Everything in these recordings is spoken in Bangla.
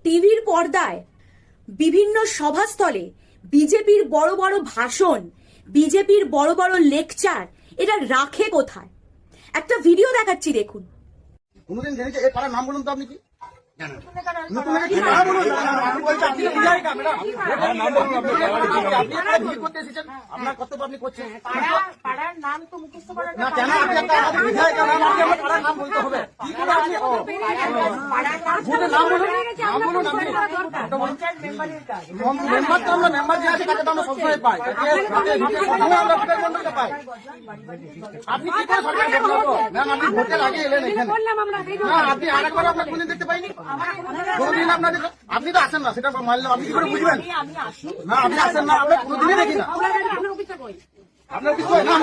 টিভির পর্দায় বিভিন্ন সভাস্থলে বিজেপির বড় বড় ভাষণ, বিজেপির বড় বড় লেকচার এটা রাখে কোথায়? একটা ভিডিও দেখাচ্ছি, দেখুন। কোনদিন জেনেছে এই পাড়ার নাম বলুন তো আপনি কি আপনার কর্তব্য আপনি করছেন পাড়ার নাম তো মুখস্থ করার না কেন? আপনি একটা বিধায়ক পাড়ার নাম বলতে হবে কি করে? আপনি নাম বলুন, নাম বলুন। আপনি মেম্বার তো আমরা মেম্বার যে আছে তাকে তো আমরা সবসময় পাই, আমরা বিধায়ক মন্ডলকে পাই। আপনি কি করে সরকার ম্যাম? আপনি ভোটের আগে এলেন এখানে, না আপনি আরেকবার আপনার কোনদিন দেখতে পাইনি? কোনদিন আপনাদের আপনি তো আসেন না, সেটা মানলাম। আপনি কি করে বুঝবেন? না আপনি আসেন না, আমরা কোনোদিনই দেখি না। আপনার কিছু হয় না,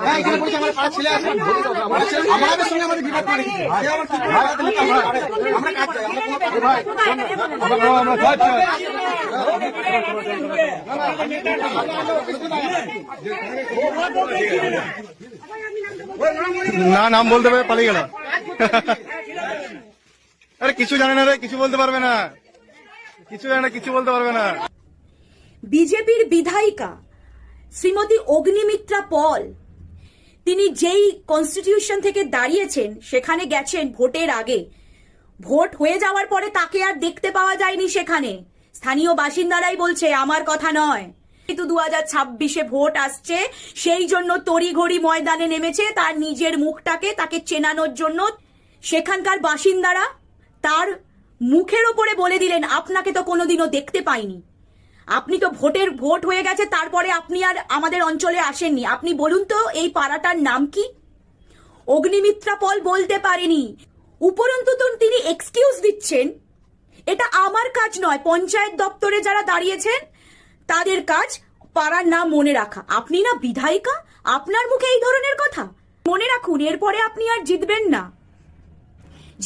হ্যাঁ এখানে বলছি আমার পাড়ার ছেলে আছে, আমাদের সঙ্গে আমাদের বিবাদ করে আমরা কাজ চাই, না নাম বলতে পারে পালিয়ে গেল। আরে কিছু জানে না রে, কিছু বলতে পারবে না, কিছু জানে না, কিছু বলতে পারবে না। বিজেপির বিধায়িকা শ্রীমতী অগ্নিমিত্রা পল, তিনি যেই কনস্টিটিউশন থেকে দাঁড়িয়েছেন সেখানে গেছেন ভোটের আগে। ভোট হয়ে যাওয়ার পরে তাকে আর দেখতে পাওয়া যায়নি সেখানে। স্থানীয় বাসিন্দারাই বলছে, আমার কথা নয়। কিন্তু 2026-এ ভোট আসছে, সেই জন্য তড়িঘড়ি ময়দানে নেমেছে তার নিজের মুখটাকে তাকে চেনানোর জন্য। সেখানকার বাসিন্দারা তার মুখের ওপরে বলে দিলেন, আপনাকে তো কোনোদিনও দেখতে পাইনি, আপনি তো ভোট হয়ে গেছে তারপরে আপনি আর আমাদের অঞ্চলে আসেননি, আপনি বলুন তো এই পাড়াটার নাম কি? অগ্নিমিত্রা পল বলতে পারেনি। উপরন্তু তিনি এক্সকিউজ দিচ্ছেন, এটা আমার কাজ নয়, পঞ্চায়েত দপ্তরে যারা দাঁড়িয়েছেন তাদের কাজ পাড়ার নাম মনে রাখা। আপনি না বিধায়িকা, আপনার মুখে এই ধরনের কথা? মনে রাখুন, এরপরে আপনি আর জিতবেন না।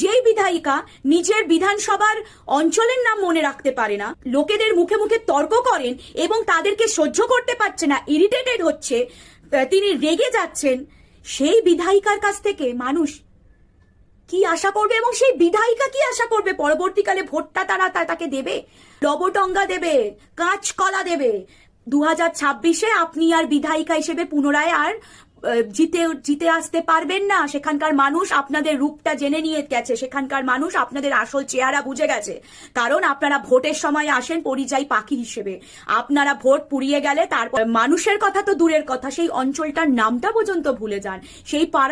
যেই বিধায়িকা নিজের বিধানসভার অঞ্চলের নাম মনে রাখতে পারে না, লোকেদের মুখে মুখে তর্ক করেন এবং তাদেরকে সহ্য করতে পারছে না, ইরিটেটেড হচ্ছে, তিনি রেগে যাচ্ছেন, সেই বিধায়িকার কাছ থেকে মানুষ কি আশা করবে? এবং সেই বিধায়িকা কি আশা করবে? পরবর্তীকালে ভোটটা তাকে দেবে, লবটঙ্গা দেবে, কাঁচকলা দেবে। 2026-এ আপনি আর বিধায়িকা হিসেবে পুনরায় আর জিতে আসতে পারবেন না। সেখানকার মানুষ আপনাদের রূপটা জেনে নিয়ে গেছে, সেখানকার মানুষ আপনাদের আসল চেহারা বুঝে গেছে। কারণ আপনারা ভোটের সময় আসেন পরিযায়ী পাখি হিসেবে। আপনারা ভোট পুড়িয়ে গেলে তারপর মানুষের কথা তো দূরের কথা, সেই অঞ্চলটার নামটা পর্যন্ত ভুলে যান। সেই পাড়া